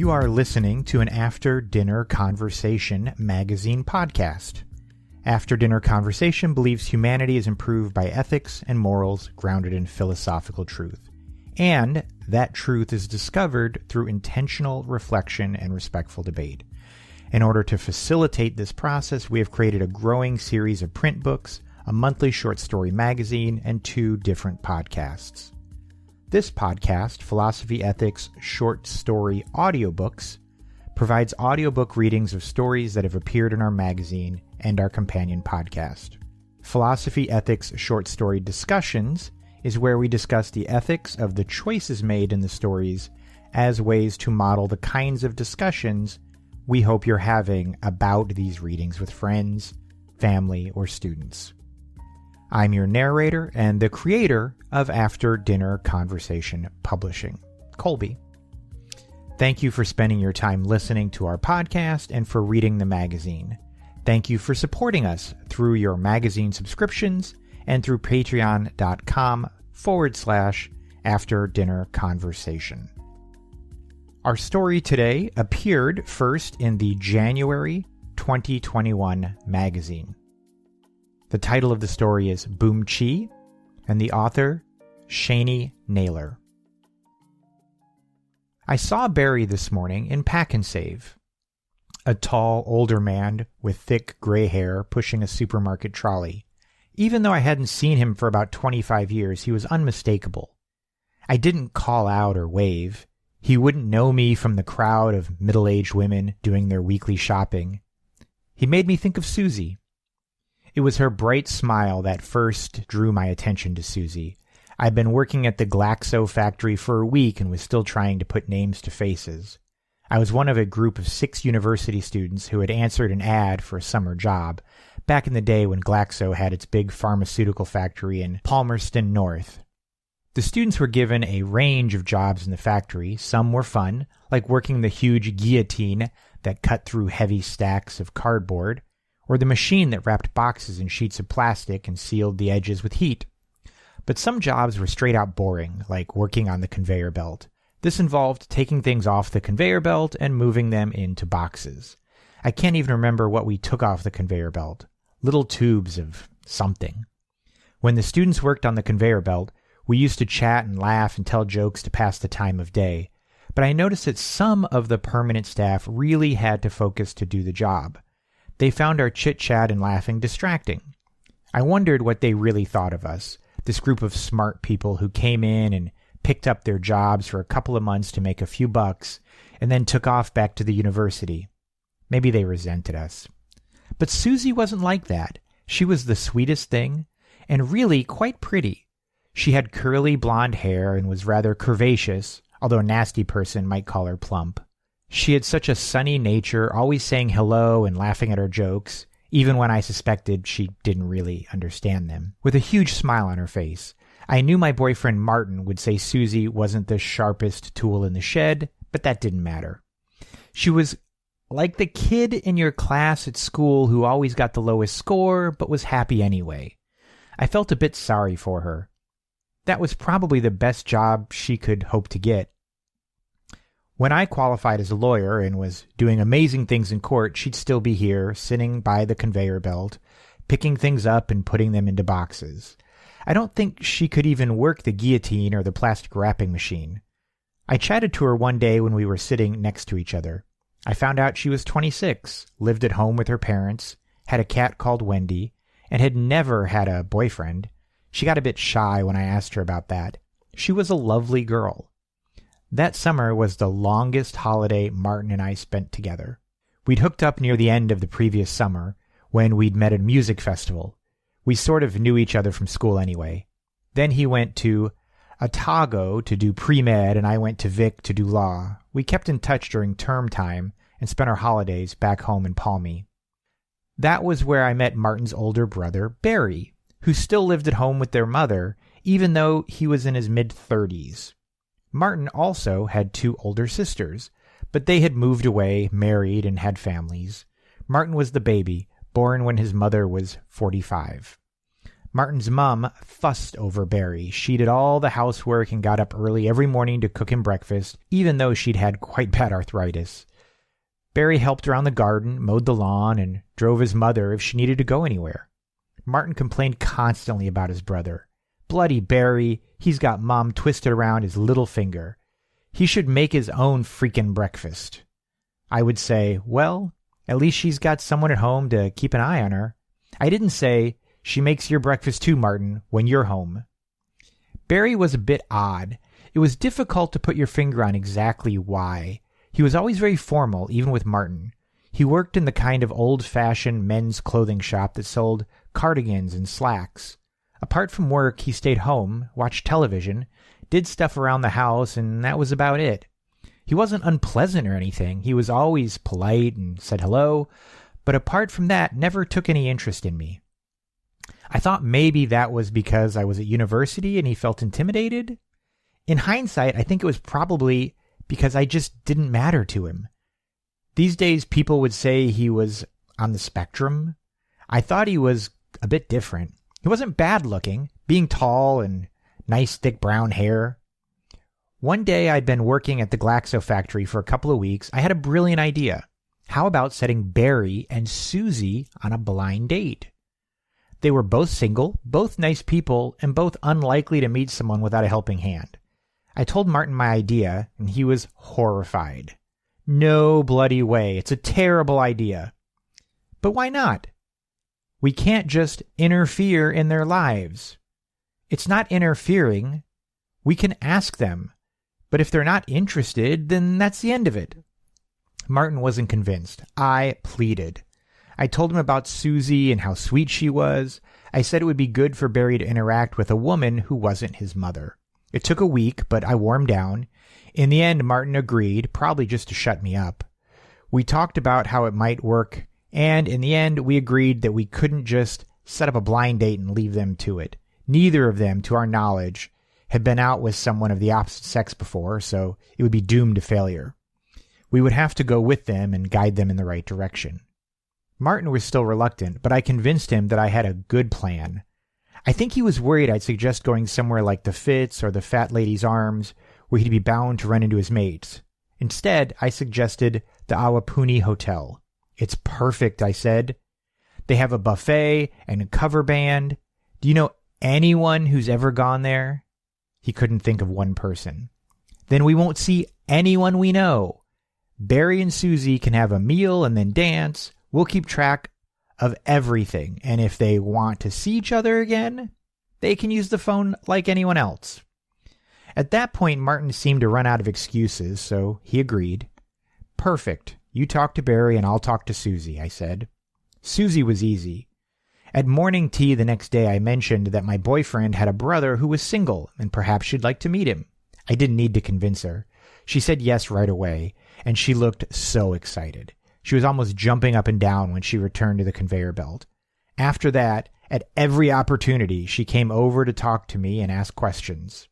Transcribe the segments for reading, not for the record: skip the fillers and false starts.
You are listening to an After Dinner Conversation magazine podcast. After Dinner Conversation believes humanity is improved by ethics and morals grounded in philosophical truth, and that truth is discovered through intentional reflection and respectful debate. In order to facilitate this process, we have created a growing series of print books, a monthly short story magazine, and 2 different podcasts. This podcast, Philosophy Ethics Short Story Audiobooks, provides audiobook readings of stories that have appeared in our magazine and our companion podcast. Philosophy Ethics Short Story Discussions is where we discuss the ethics of the choices made in the stories as ways to model the kinds of discussions we hope you're having about these readings with friends, family, or students. I'm your narrator and the creator of After Dinner Conversation Publishing, Colby. Thank you for spending your time listening to our podcast and for reading the magazine. Thank you for supporting us through your magazine subscriptions and through patreon.com/After Dinner Conversation. Our story today appeared first in the January 2021 magazine. The title of the story is Boomchee, and the author, Shani Naylor. I saw Barry this morning in Pack and Save, a tall, older man with thick gray hair pushing a supermarket trolley. Even though I hadn't seen him for about 25 years, he was unmistakable. I didn't call out or wave. He wouldn't know me from the crowd of middle-aged women doing their weekly shopping. He made me think of Susie. It was her bright smile that first drew my attention to Susie. I'd been working at the Glaxo factory for a week and was still trying to put names to faces. I was one of a group of 6 university students who had answered an ad for a summer job, back in the day when Glaxo had its big pharmaceutical factory in Palmerston North. The students were given a range of jobs in the factory. Some were fun, like working the huge guillotine that cut through heavy stacks of cardboard, or the machine that wrapped boxes in sheets of plastic and sealed the edges with heat. But some jobs were straight out boring, like working on the conveyor belt. This involved taking things off the conveyor belt and moving them into boxes. I can't even remember what we took off the conveyor belt. Little tubes of something. When the students worked on the conveyor belt, we used to chat and laugh and tell jokes to pass the time of day. But I noticed that some of the permanent staff really had to focus to do the job. They found our chit-chat and laughing distracting. I wondered what they really thought of us, this group of smart people who came in and picked up their jobs for a couple of months to make a few bucks, and then took off back to the university. Maybe they resented us. But Susie wasn't like that. She was the sweetest thing, and really quite pretty. She had curly blonde hair and was rather curvaceous, although a nasty person might call her plump. She had such a sunny nature, always saying hello and laughing at our jokes, even when I suspected she didn't really understand them, with a huge smile on her face. I knew my boyfriend Martin would say Susie wasn't the sharpest tool in the shed, but that didn't matter. She was like the kid in your class at school who always got the lowest score, but was happy anyway. I felt a bit sorry for her. That was probably the best job she could hope to get. When I qualified as a lawyer and was doing amazing things in court, she'd still be here, sitting by the conveyor belt, picking things up and putting them into boxes. I don't think she could even work the guillotine or the plastic wrapping machine. I chatted to her one day when we were sitting next to each other. I found out she was 26, lived at home with her parents, had a cat called Wendy, and had never had a boyfriend. She got a bit shy when I asked her about that. She was a lovely girl. That summer was the longest holiday Martin and I spent together. We'd hooked up near the end of the previous summer, when we'd met at a music festival. We sort of knew each other from school anyway. Then he went to Otago to do pre-med, and I went to Vic to do law. We kept in touch during term time and spent our holidays back home in Palmy. That was where I met Martin's older brother, Barry, who still lived at home with their mother, even though he was in his mid-30s. Martin also had 2 older sisters, but they had moved away, married, and had families. Martin was the baby, born when his mother was 45. Martin's mom fussed over Barry. She did all the housework and got up early every morning to cook him breakfast, even though she'd had quite bad arthritis. Barry helped around the garden, mowed the lawn, and drove his mother if she needed to go anywhere. Martin complained constantly about his brother. Bloody Barry, he's got Mom twisted around his little finger. He should make his own freaking breakfast. I would say, well, at least she's got someone at home to keep an eye on her. I didn't say, she makes your breakfast too, Martin, when you're home. Barry was a bit odd. It was difficult to put your finger on exactly why. He was always very formal, even with Martin. He worked in the kind of old-fashioned men's clothing shop that sold cardigans and slacks. Apart from work, he stayed home, watched television, did stuff around the house, and that was about it. He wasn't unpleasant or anything. He was always polite and said hello, but apart from that, never took any interest in me. I thought maybe that was because I was at university and he felt intimidated. In hindsight, I think it was probably because I just didn't matter to him. These days, people would say he was on the spectrum. I thought he was a bit different. He wasn't bad looking, being tall and nice thick brown hair. One day I'd been working at the Glaxo factory for a couple of weeks. I had a brilliant idea. How about setting Barry and Susie on a blind date? They were both single, both nice people, and both unlikely to meet someone without a helping hand. I told Martin my idea, and he was horrified. No bloody way. It's a terrible idea. But why not? We can't just interfere in their lives. It's not interfering. We can ask them. But if they're not interested, then that's the end of it. Martin wasn't convinced. I pleaded. I told him about Susie and how sweet she was. I said it would be good for Barry to interact with a woman who wasn't his mother. It took a week, but I wore him down. In the end, Martin agreed, probably just to shut me up. We talked about how it might work, and in the end, we agreed that we couldn't just set up a blind date and leave them to it. Neither of them, to our knowledge, had been out with someone of the opposite sex before, so it would be doomed to failure. We would have to go with them and guide them in the right direction. Martin was still reluctant, but I convinced him that I had a good plan. I think he was worried I'd suggest going somewhere like the Fitz or the Fat Lady's Arms, where he'd be bound to run into his mates. Instead, I suggested the Awapuni Hotel. It's perfect, I said. They have a buffet and a cover band. Do you know anyone who's ever gone there? He couldn't think of one person. Then we won't see anyone we know. Barry and Susie can have a meal and then dance. We'll keep track of everything, and if they want to see each other again, they can use the phone like anyone else. At that point, Martin seemed to run out of excuses, so he agreed. Perfect. You talk to Barry and I'll talk to Susie, I said. Susie was easy. At morning tea the next day, I mentioned that my boyfriend had a brother who was single, and perhaps she'd like to meet him. I didn't need to convince her. She said yes right away, and she looked so excited. She was almost jumping up and down when she returned to the conveyor belt. After that, at every opportunity, she came over to talk to me and ask questions.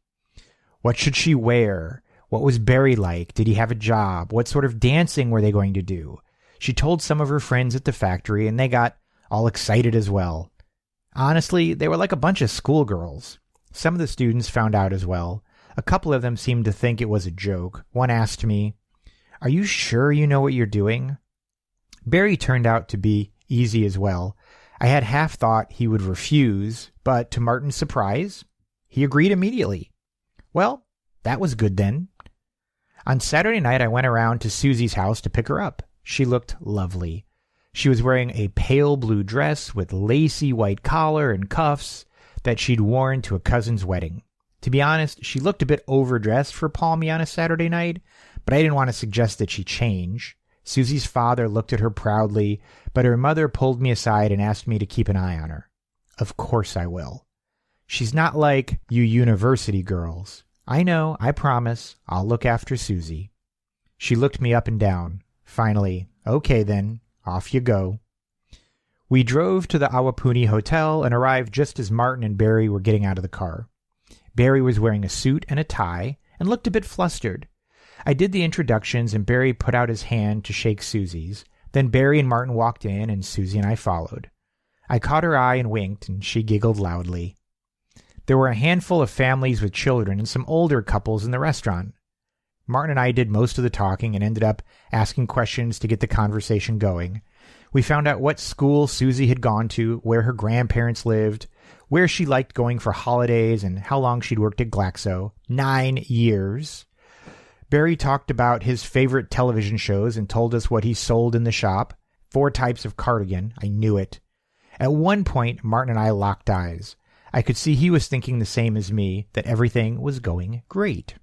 What should she wear? What was Barry like? Did he have a job? What sort of dancing were they going to do? She told some of her friends at the factory, and they got all excited as well. Honestly, they were like a bunch of schoolgirls. Some of the students found out as well. A couple of them seemed to think it was a joke. One asked me, "Are you sure you know what you're doing?" Barry turned out to be easy as well. I had half thought he would refuse, but to Martin's surprise, he agreed immediately. Well, that was good then. On Saturday night, I went around to Susie's house to pick her up. She looked lovely. She was wearing a pale blue dress with lacy white collar and cuffs that she'd worn to a cousin's wedding. To be honest, she looked a bit overdressed for Palmy on a Saturday night, but I didn't want to suggest that she change. Susie's father looked at her proudly, but her mother pulled me aside and asked me to keep an eye on her. Of course I will. She's not like you university girls. I know, I promise. I'll look after Susie. She looked me up and down. Finally, okay then, off you go. We drove to the Awapuni Hotel and arrived just as Martin and Barry were getting out of the car. Barry was wearing a suit and a tie and looked a bit flustered. I did the introductions and Barry put out his hand to shake Susie's. Then Barry and Martin walked in and Susie and I followed. I caught her eye and winked, and she giggled loudly. There were a handful of families with children and some older couples in the restaurant. Martin and I did most of the talking and ended up asking questions to get the conversation going. We found out what school Susie had gone to, where her grandparents lived, where she liked going for holidays, and how long she'd worked at Glaxo. 9 years. Barry talked about his favorite television shows and told us what he sold in the shop. 4 types of cardigan. I knew it. At one point, Martin and I locked eyes. I could see he was thinking the same as me, that everything was going great.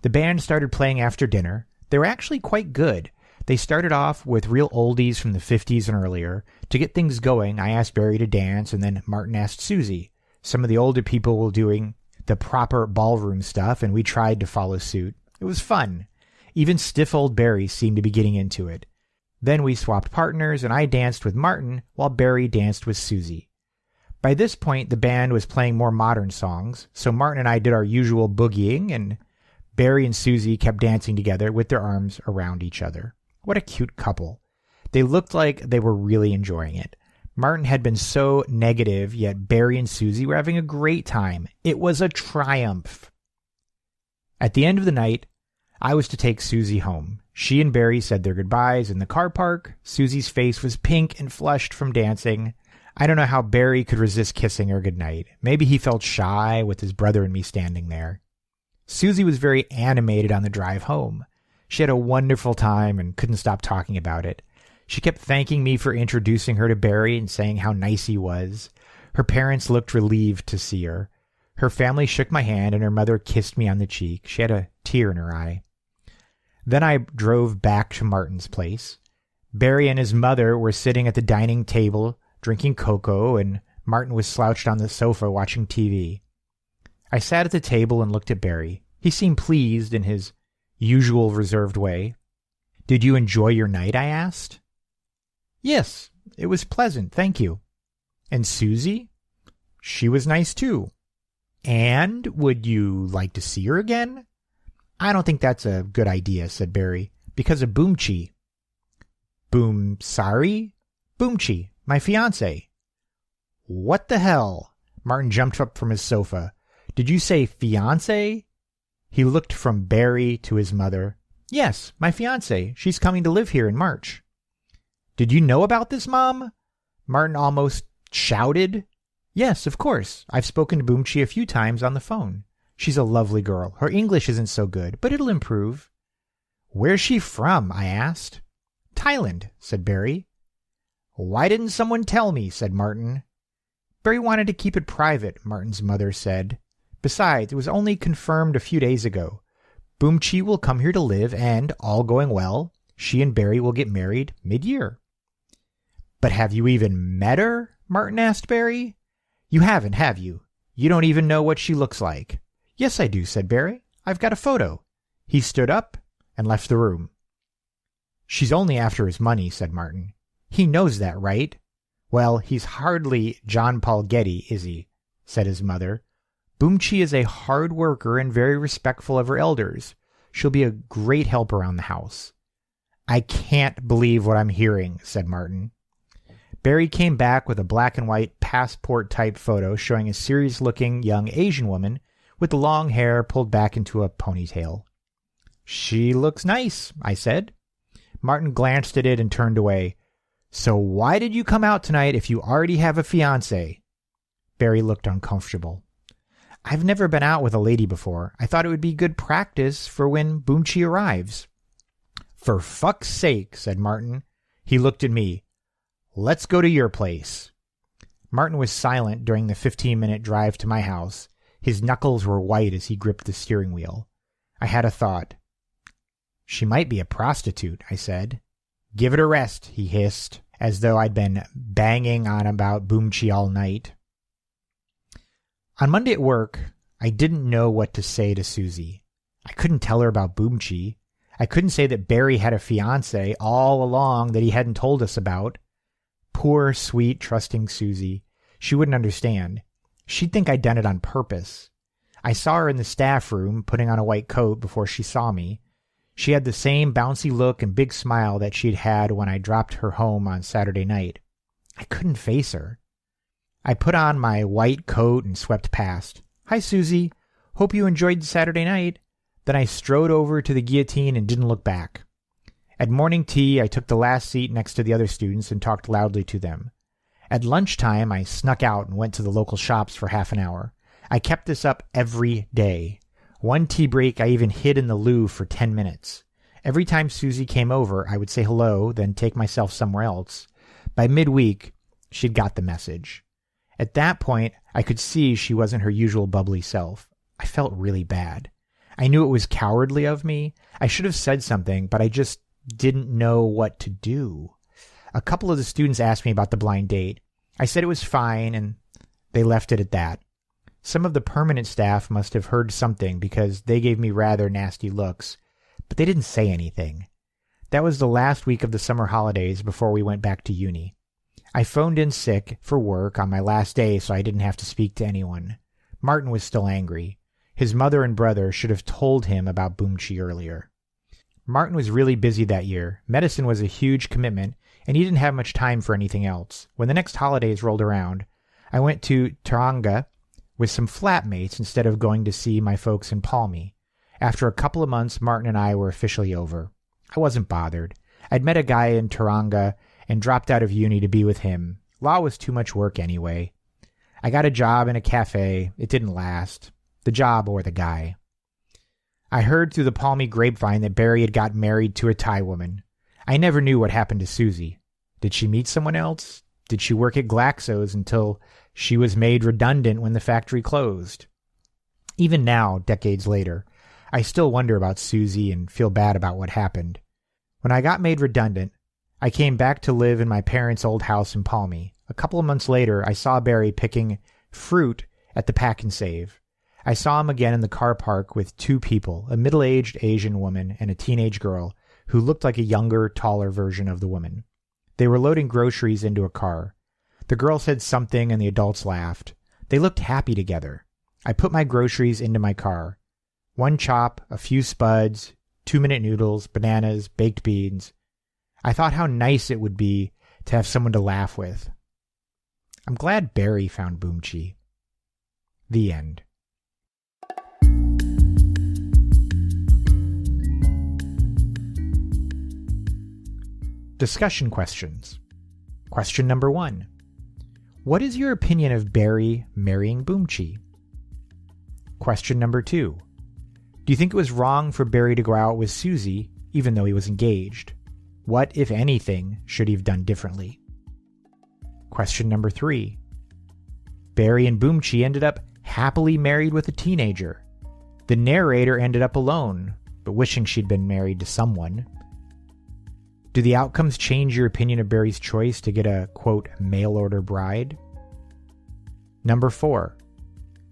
The band started playing after dinner. They were actually quite good. They started off with real oldies from the 50s and earlier. To get things going, I asked Barry to dance, and then Martin asked Susie. Some of the older people were doing the proper ballroom stuff, and we tried to follow suit. It was fun. Even stiff old Barry seemed to be getting into it. Then we swapped partners, and I danced with Martin while Barry danced with Susie. By this point, the band was playing more modern songs, so Martin and I did our usual boogieing, and Barry and Susie kept dancing together with their arms around each other. What a cute couple. They looked like they were really enjoying it. Martin had been so negative, yet Barry and Susie were having a great time. It was a triumph. At the end of the night, I was to take Susie home. She and Barry said their goodbyes in the car park. Susie's face was pink and flushed from dancing. I don't know how Barry could resist kissing her goodnight. Maybe he felt shy with his brother and me standing there. Susie was very animated on the drive home. She had a wonderful time and couldn't stop talking about it. She kept thanking me for introducing her to Barry and saying how nice he was. Her parents looked relieved to see her. Her family shook my hand and her mother kissed me on the cheek. She had a tear in her eye. Then I drove back to Martin's place. Barry and his mother were sitting at the dining table drinking cocoa, and Martin was slouched on the sofa watching TV. I sat at the table and looked at Barry. He seemed pleased in his usual reserved way. "Did you enjoy your night?" I asked. "Yes, it was pleasant, thank you." "And Susie?" "She was nice too." "And would you like to see her again?" "I don't think that's a good idea," said Barry, "because of Boomchee." Sorry? "Boomchee, my fiancé." "What the hell?" Martin jumped up from his sofa. "Did you say fiancé?" He looked from Barry to his mother. "Yes, my fiancé. She's coming to live here in March." "Did you know about this, Mom?" Martin almost shouted. "Yes, of course. I've spoken to Boomchee a few times on the phone. She's a lovely girl. Her English isn't so good, but it'll improve." "Where's she from?" I asked. "Thailand," said Barry. "Why didn't someone tell me?" said Martin. "Barry wanted to keep it private," Martin's mother said. "Besides, it was only confirmed a few days ago. Boomchee will come here to live, and, all going well, she and Barry will get married mid-year." "But have you even met her?" Martin asked Barry. "You haven't, have you? You don't even know what she looks like." "Yes, I do," said Barry. "I've got a photo." He stood up and left the room. "She's only after his money," said Martin. "He knows that, right?" "Well, he's hardly John Paul Getty, is he?" said his mother. "Boomchee is a hard worker and very respectful of her elders. She'll be a great help around the house." "I can't believe what I'm hearing," said Martin. Barry came back with a black and white passport-type photo showing a serious-looking young Asian woman with the long hair pulled back into a ponytail. "She looks nice," I said. Martin glanced at it and turned away. "So why did you come out tonight if you already have a fiancé?" Barry looked uncomfortable. "I've never been out with a lady before. I thought it would be good practice for when Boomchee arrives." "For fuck's sake," said Martin. He looked at me. "Let's go to your place." Martin was silent during the 15-minute drive to my house. His knuckles were white as he gripped the steering wheel. I had a thought. "She might be a prostitute," I said. "Give it a rest," he hissed, as though I'd been banging on about Boomchee all night. On Monday at work, I didn't know what to say to Susie. I couldn't tell her about Boomchee. I couldn't say that Barry had a fiancé all along that he hadn't told us about. Poor, sweet, trusting Susie. She wouldn't understand. She'd think I'd done it on purpose. I saw her in the staff room putting on a white coat before she saw me. She had the same bouncy look and big smile that she'd had when I dropped her home on Saturday night. I couldn't face her. I put on my white coat and swept past. "Hi, Susie. Hope you enjoyed Saturday night." Then I strode over to the guillotine and didn't look back. At morning tea, I took the last seat next to the other students and talked loudly to them. At lunchtime, I snuck out and went to the local shops for half an hour. I kept this up every day. One tea break, I even hid in the loo for 10 minutes. Every time Susie came over, I would say hello, then take myself somewhere else. By midweek, she'd got the message. At that point, I could see she wasn't her usual bubbly self. I felt really bad. I knew it was cowardly of me. I should have said something, but I just didn't know what to do. A couple of the students asked me about the blind date. I said it was fine, and they left it at that. Some of the permanent staff must have heard something because they gave me rather nasty looks, but they didn't say anything. That was the last week of the summer holidays before we went back to uni. I phoned in sick for work on my last day so I didn't have to speak to anyone. Martin was still angry. His mother and brother should have told him about Boomchee earlier. Martin was really busy that year. Medicine was a huge commitment, and he didn't have much time for anything else. When the next holidays rolled around, I went to Tauranga with some flatmates instead of going to see my folks in Palmy. After a couple of months, Martin and I were officially over. I wasn't bothered. I'd met a guy in Tauranga and dropped out of uni to be with him. Law was too much work anyway. I got a job in a cafe. It didn't last. The job or the guy. I heard through the Palmy grapevine that Barry had got married to a Thai woman. I never knew what happened to Susie. Did she meet someone else? Did she work at Glaxo's until she was made redundant when the factory closed? Even now, decades later, I still wonder about Susie and feel bad about what happened. When I got made redundant, I came back to live in my parents' old house in Palmy. A couple of months later, I saw Barry picking fruit at the Pack and Save. I saw him again in the car park with two people, a middle-aged Asian woman and a teenage girl who looked like a younger, taller version of the woman. They were loading groceries into a car. The girl said something and the adults laughed. They looked happy together. I put my groceries into my car. 1 chop, a few spuds, 2-minute noodles, bananas, baked beans. I thought how nice it would be to have someone to laugh with. I'm glad Barry found Boomchee. The end. Discussion questions. Question number 1. What is your opinion of Barry marrying Boomchee? Question number 2. Do you think it was wrong for Barry to go out with Susie even though he was engaged? What, if anything, should he have done differently? Question number 3. Barry and Boomchee ended up happily married with a teenager. The narrator ended up alone, but wishing she'd been married to someone. Do the outcomes change your opinion of Barry's choice to get a, quote, mail-order bride? Number 4.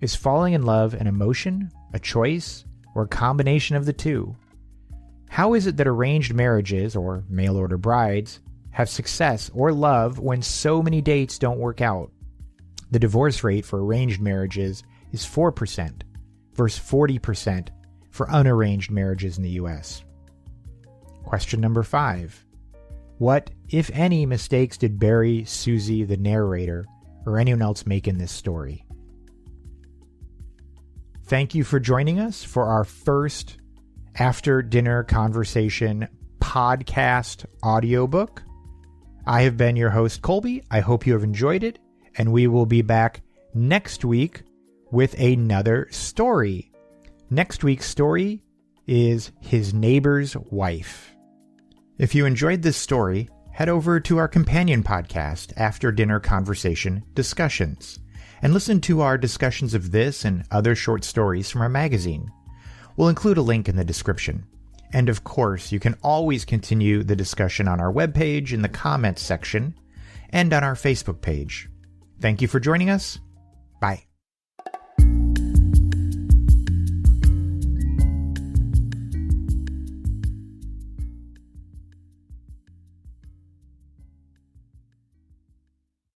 Is falling in love an emotion, a choice, or a combination of the two? How is it that arranged marriages, or mail-order brides, have success or love when so many dates don't work out? The divorce rate for arranged marriages is 4%, versus 40% for unarranged marriages in the U.S. Question number 5. What, if any, mistakes did Barry, Susie, the narrator, or anyone else make in this story? Thank you for joining us for our first after-dinner conversation podcast audiobook. I have been your host, Colby. I hope you have enjoyed it, and we will be back next week with another story. Next week's story is His Neighbor's Wife. If you enjoyed this story, head over to our companion podcast, After Dinner Conversation Discussions, and listen to our discussions of this and other short stories from our magazine. We'll include a link in the description. And of course, you can always continue the discussion on our webpage in the comments section and on our Facebook page. Thank you for joining us. Bye.